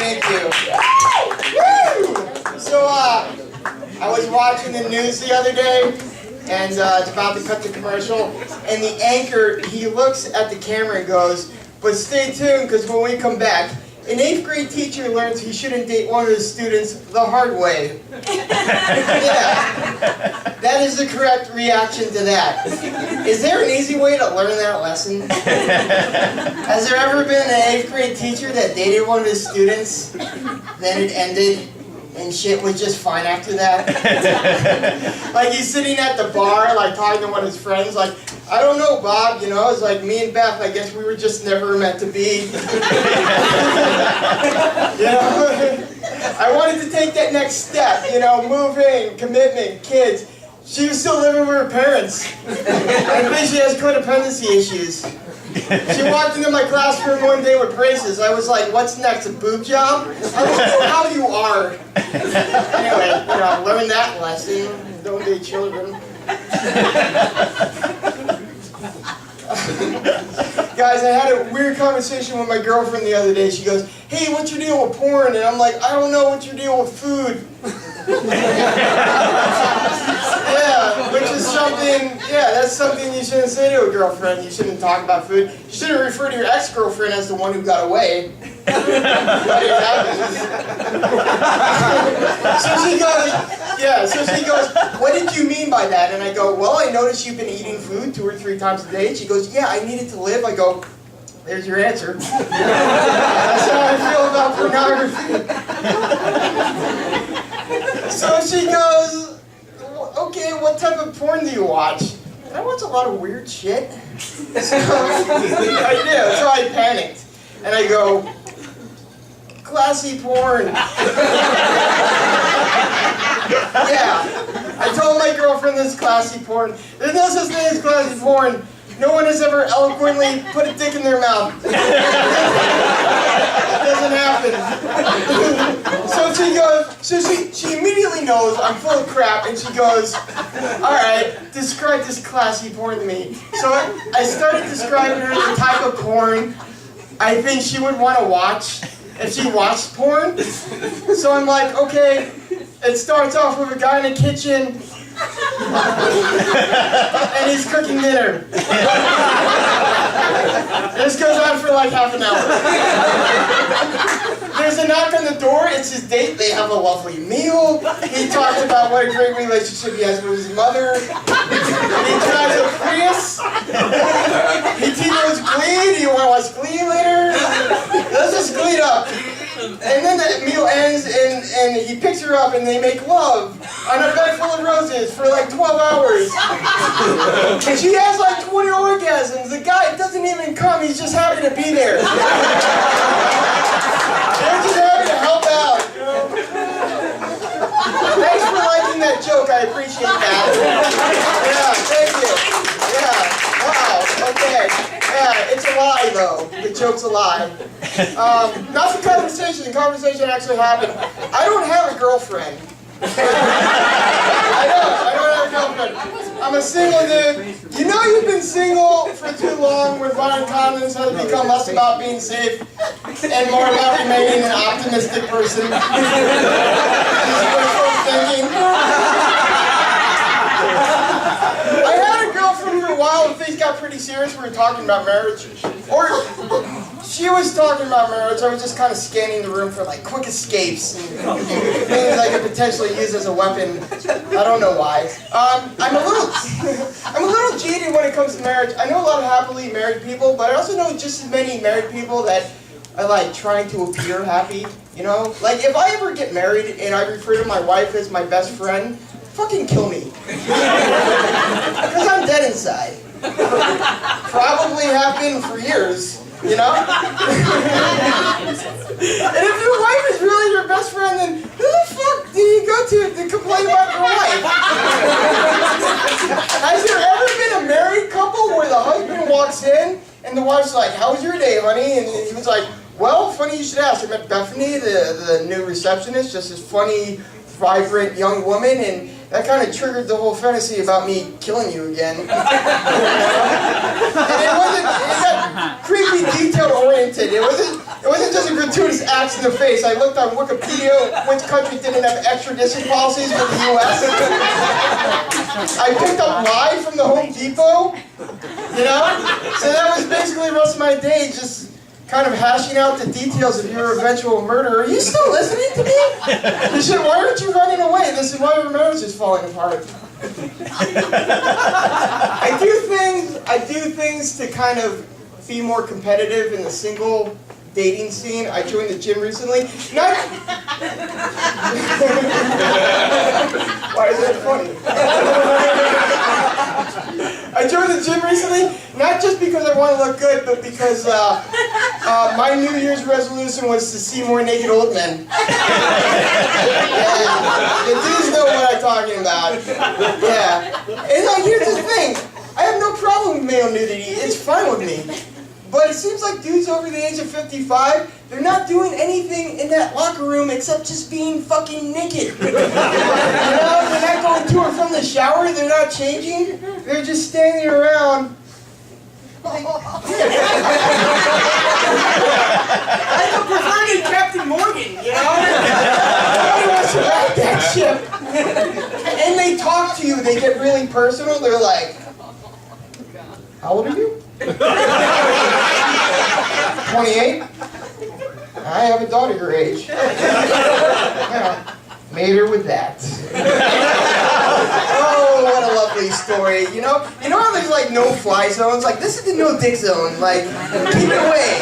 Thank you. Woo! So, I was watching the news the other day, and it's about to cut the commercial, and the anchor, he looks at the camera and goes, "But stay tuned, because when we come back, an 8th grade teacher learns he shouldn't date one of his students the hard way." Yeah, that is the correct reaction to that. Is there an easy way to learn that lesson? Has there ever been an 8th grade teacher that dated one of his students, then it ended, and shit was just fine after that? Like he's sitting at the bar, like talking to one of his friends, like, "I don't know, Bob, you know, it's like me and Beth, I guess we were just never meant to be." You know, I wanted to take that next step, you know, moving, commitment, kids. She was still living with her parents. I think she has codependency issues. She walked into my classroom one day with braces. I was like, "What's next, a boob job? I don't know how you are." Anyway, you know, learn that lesson. Don't date children. Guys, I had a weird conversation with my girlfriend the other day. She goes, "Hey, what's your deal with porn?" And I'm like, "I don't know, what's your deal with food?" Yeah, which is something, yeah, that's something you shouldn't say to a girlfriend. You shouldn't talk about food. You shouldn't refer to your ex-girlfriend as the one who got away. But it happens. So she goes, "What did you mean by that?" And I go, "Well, I noticed you've been eating food 2 or 3 times a day." She goes, "Yeah, I needed to live." I go, "There's your answer." That's how I feel about pornography. So she goes, "Okay, what type of porn do you watch?" I watch a lot of weird shit. So I do. So I panicked. And I go, "Classy porn." Yeah. I told my girlfriend this is classy porn. There's no such thing as classy porn. No one has ever eloquently put a dick in their mouth. It doesn't happen. So she goes, she immediately knows I'm full of crap, and she goes, "All right, describe this classy porn to me." So I started describing her the type of porn I think she would want to watch if she watched porn. So I'm like, okay, it starts off with a guy in the kitchen, and he's cooking dinner. This goes on for like half an hour. There's a knock on the door, it's his date, they have a lovely meal. He talks about what a great relationship he has with his mother. He drives a Prius. He T-goes Glee, do you want to watch Glee later? Let's just Glee up. And then the meal ends, and he picks her up, and they make love on a bed full of roses for like 12 hours. And she has like 20 orgasms. The guy doesn't even come, he's just happy to be there. They're just happy to help out. Thanks for liking that joke, I appreciate that. Yeah, thank you. Yeah, wow, okay. Yeah, it's a lie though. The joke's a lie. Not the conversation. The conversation actually happened. I don't have a girlfriend. I don't have a girlfriend. I'm a single dude. You know you've been single for too long where buying condoms has become less about being safe and more about remaining an optimistic person. This is wishful thinking. I had a girlfriend for a while and things got pretty serious. We were talking about marriage. Or she was talking about marriage. I was just kind of scanning the room for like quick escapes and things I could potentially use as a weapon. I don't know why. I'm a little jaded when it comes to marriage. I know a lot of happily married people, but I also know just as many married people that are like trying to appear happy. You know, like if I ever get married and I refer to my wife as my best friend, fucking kill me. Because I'm dead inside. Probably have been for years, you know? And if your wife is really your best friend, then who the fuck do you go to complain about your wife? Has there ever been a married couple where the husband walks in and the wife's like, "How was your day, honey?" And he was like, "Well, funny you should ask. I met Bethany, the new receptionist, just this funny, vibrant young woman, and that kind of triggered the whole fantasy about me killing you again." And it got creepy detail oriented. It wasn't just a gratuitous act. axe in the face. I looked on Wikipedia which country didn't have extradition policies with the U.S. I picked up Rye from the Home Depot, you know? So that was basically the rest of my day, just kind of hashing out the details of your eventual murder. Are you still listening to me? You should, why aren't you running away? This is why your marriage is falling apart. I do things to kind of be more competitive in the single dating scene. I joined the gym recently. Why is that funny? I joined the gym recently, not just because I want to look good, but because my New Year's resolution was to see more naked old men. Yeah, the dudes know what I'm talking about. Yeah. And like, here's the thing. I have no problem with male nudity. It's fine with me. But it seems like dudes over the age of 55, they're not doing anything in that locker room except just being fucking naked. You know, they're not going to or from the shower, they're not changing, they're just standing around. Like a perverted Captain Morgan, you know? Nobody wants to ride that ship. And they talk to you, they get really personal, they're like, how old are you? 28? I have a daughter your age. Yeah, made her with that. Oh, what a lovely story. You know how there's like no fly zones? Like, this is the no dick zone. Like, keep it away.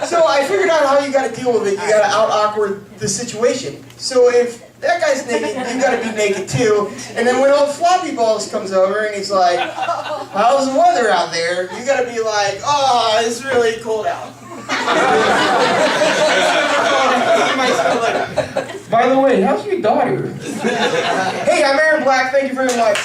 So I figured out how you gotta deal with it. You gotta out-awkward the situation. So if that guy's naked, you gotta be naked too. And then when old Floppy Balls comes over and he's like, how's the weather out there? You gotta be like, oh, it's really cold out. By the way, how's your daughter? Hey, I'm Aaron Black. Thank you very much.